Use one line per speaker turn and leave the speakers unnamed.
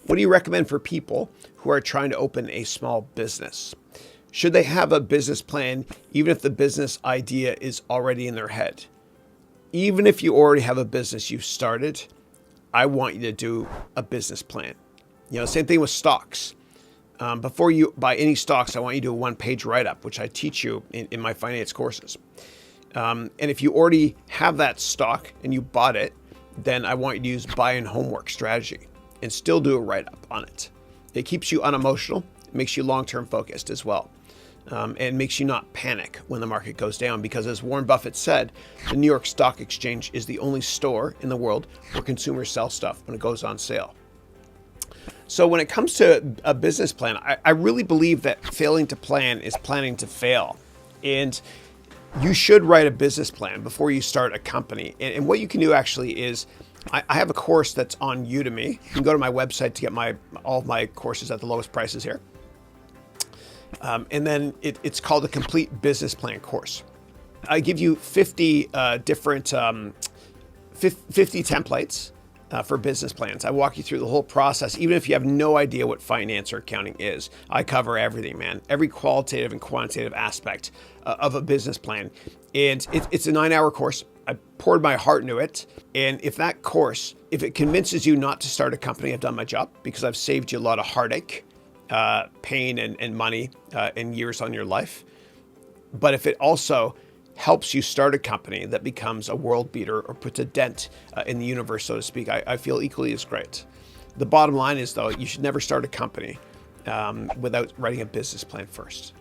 What do you recommend for people who are trying to open a small business? Should they have a business plan even if the business idea is already in their head? Even if you already have a business you've started, I want you to do a business plan. Same thing with stocks. Before you buy any stocks, I want you to do a one-page write-up, which I teach you in my finance courses. And if you already have that stock and you bought it, then I want you to use buy-in homework strategy and still do a write-up on it. It keeps you unemotional, it makes you long-term focused as well, and makes you not panic when the market goes down, because as Warren Buffett said, the New York Stock Exchange is the only store in the world where consumers sell stuff when it goes on sale. So when it comes to a business plan, I really believe that failing to plan is planning to fail. And you should write a business plan before you start a company. And what you can do actually is, I have a course that's on Udemy. You can go to my website to get all of my courses at the lowest prices here. And then it's called a Complete Business Plan course. I give you 50 different 50 templates for business plans. I walk you through the whole process, even if you have no idea what finance or accounting is. I cover everything, man. Every qualitative and quantitative aspect of a business plan. And it's a 9-hour course. I poured my heart into it. And if that course, if it convinces you not to start a company, I've done my job, because I've saved you a lot of heartache, pain and money and years on your life. But if it also helps you start a company that becomes a world beater or puts a dent in the universe, so to speak, I feel equally as great. The bottom line is, though, you should never start a company without writing a business plan first.